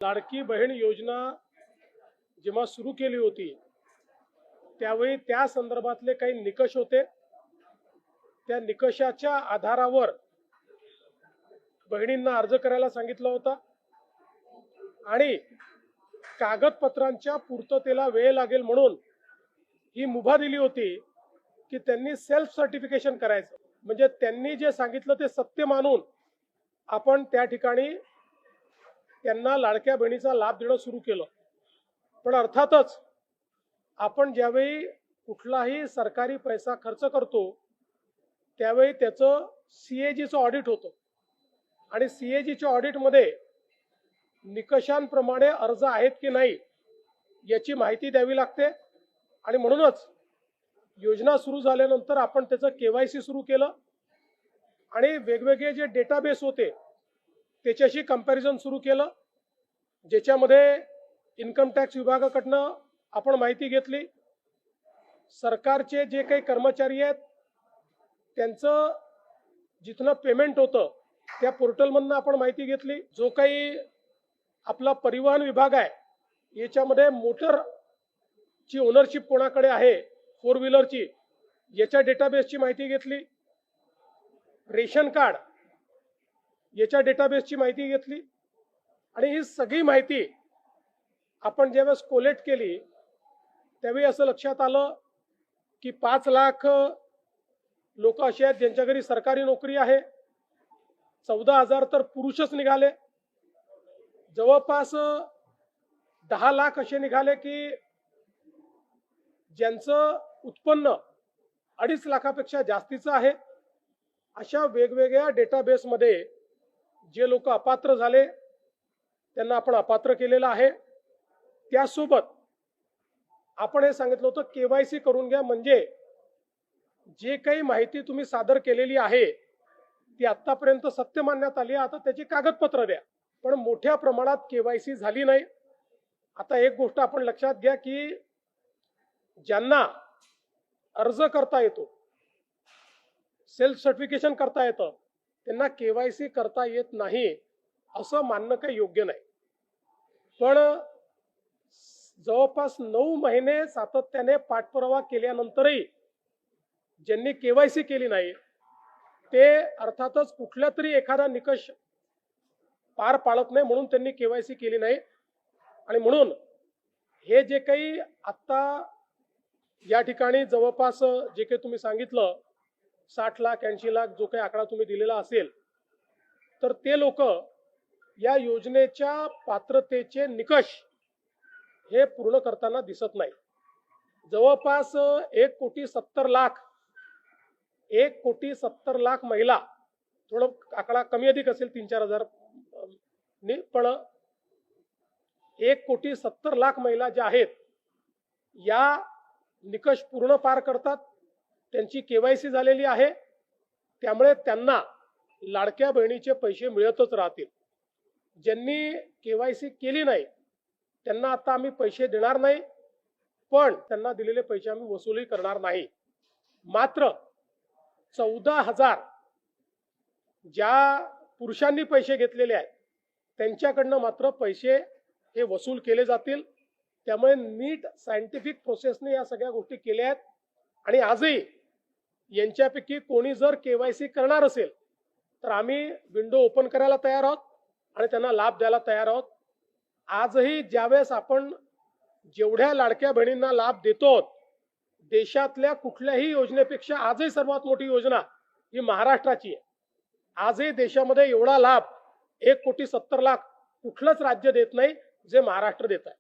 लाडकी बहीण योजना जेव्हा सुरू केली होती त्यावेळी त्या संदर्भातले काही निकष होते। त्या निकषाच्या आधारावर बहिणींना अर्ज करायला सांगितलं होतं आणि कागदपत्रांच्या पूर्ततेला वेळ लागेल म्हणून ही मुभा दिली होती की त्यांनी सेल्फ सर्टिफिकेशन करायचं, म्हणजे त्यांनी जे सांगितलं ते सत्य मानून आपण त्या ठिकाणी त्यांना लाडक्या बहिणीचा लाभ देणं सुरू केलं। पण अर्थातच आपण ज्यावेळी कुठलाही सरकारी पैसा खर्च करतो त्यावेळी त्याचं सीएजीचं ऑडिट होतं आणि सीएजीच्या ऑडिटमध्ये निकषांप्रमाणे अर्ज आहेत की नाही याची माहिती द्यावी लागते आणि म्हणूनच योजना सुरू झाल्यानंतर आपण त्याचं केवायसी सुरू केलं आणि वेगवेगळे जे डेटाबेस होते त्याच्याशी कंपॅरिझन सुरू केलं, ज्याच्यामध्ये इन्कम टॅक्स विभागाकडनं आपण माहिती घेतली, सरकारचे जे काही कर्मचारी आहेत त्यांचं जिथनं पेमेंट होतं त्या पोर्टलमधनं आपण माहिती घेतली, जो काही आपला परिवहन विभाग आहे याच्यामध्ये मोटरची ओनरशिप कोणाकडे आहे, फोर व्हीलरची, याच्या डेटाबेसची माहिती घेतली, रेशन कार्ड याच्या डेटाबेसची माहिती घेतली आणि ही सगळी माहिती आपण ज्यावेळेस कोलेक्ट केली त्यावेळी असं लक्षात आलं की 5 लाख लोक असे आहेत ज्यांच्या घरी सरकारी नोकरी आहे, 14,000 तर पुरुषच निघाले, जवळपास 10 लाख असे निघाले की ज्यांचं उत्पन्न 2.5 लाखापेक्षा जास्तीचं आहे। अशा वेगवेगळ्या डेटाबेसमध्ये जे लोक अपात्र झाले त्यांना आपण अपात्र केलेलं आहे। त्यासोबत आपण हे सांगितलं होतं केवायसी करून घ्या, म्हणजे जे काही माहिती तुम्ही सादर केलेली आहे ती आतापर्यंत सत्य मानण्यात आली, आता त्याची कागदपत्र द्या। पण मोठ्या प्रमाणात केवायसी झाली नाही। आता एक गोष्ट आपण लक्षात घ्या की ज्यांना अर्ज करता येतो, सेल्फ सर्टिफिकेशन करता येतं, त्यांना केवायसी करता येत नाही असं मानणं काही योग्य नाही। पण जवळपास 9 महिने सातत्याने पाठपुरावा केल्यानंतरही ज्यांनी केवायसी केली नाही ते अर्थातच कुठल्या तरी एखादा निकष पार पाडत नाही म्हणून त्यांनी केवायसी केली नाही। आणि म्हणून हे जे काही आता या ठिकाणी जवळपास जे काही तुम्ही सांगितलं 60 लाख 80 लाख जो काही आकडा तुम्ही दिलेला असेल, तर ते लोक या योजनेच्या पात्रतेचे निकष हे पूर्ण करताना दिसत नाही। जवळपास 1,70,00,000 महिला, थोडं आकडा कमी अधिक असेल 3-4 हजार पण 1,70,00,000 महिला ज्या आहेत या निकष पूर्ण पार करतात, त्यांची केवायसी झालेली आहे, त्यामुळे त्यांना लाडक्या बहिणीचे पैसे मिळतच राहतील। ज्यांनी केवायसी केली नाही त्यांना आता आम्ही पैसे देणार नाही, पण त्यांना दिलेले पैसे आम्ही वसूलही करणार नाही। मात्र 14,000 ज्या पुरुषांनी पैसे घेतलेले आहेत त्यांच्याकडनं मात्र पैसे हे वसूल केले जातील। त्यामुळे नीट सायंटिफिक प्रोसेसने या सगळ्या गोष्टी केल्या आहेत आणि आजही यांच्यापैकी कोणी जर केवायसी करणार असेल तर आम्ही विंडो ओपन करायला तयार आहोत आणि त्यांना लाभ द्यायला तयार आहोत। आजही ज्यावेळेस आपण जेवढ्या लाडक्या बहिणींना लाभ देतो, देशातल्या कुठल्याही योजनेपेक्षा आजही सर्वात मोठी योजना ही महाराष्ट्राची आहे। आजही देशामध्ये एवढा लाभ 1,70,00,000 कुठलंच राज्य देत नाही जे महाराष्ट्र देत आहे।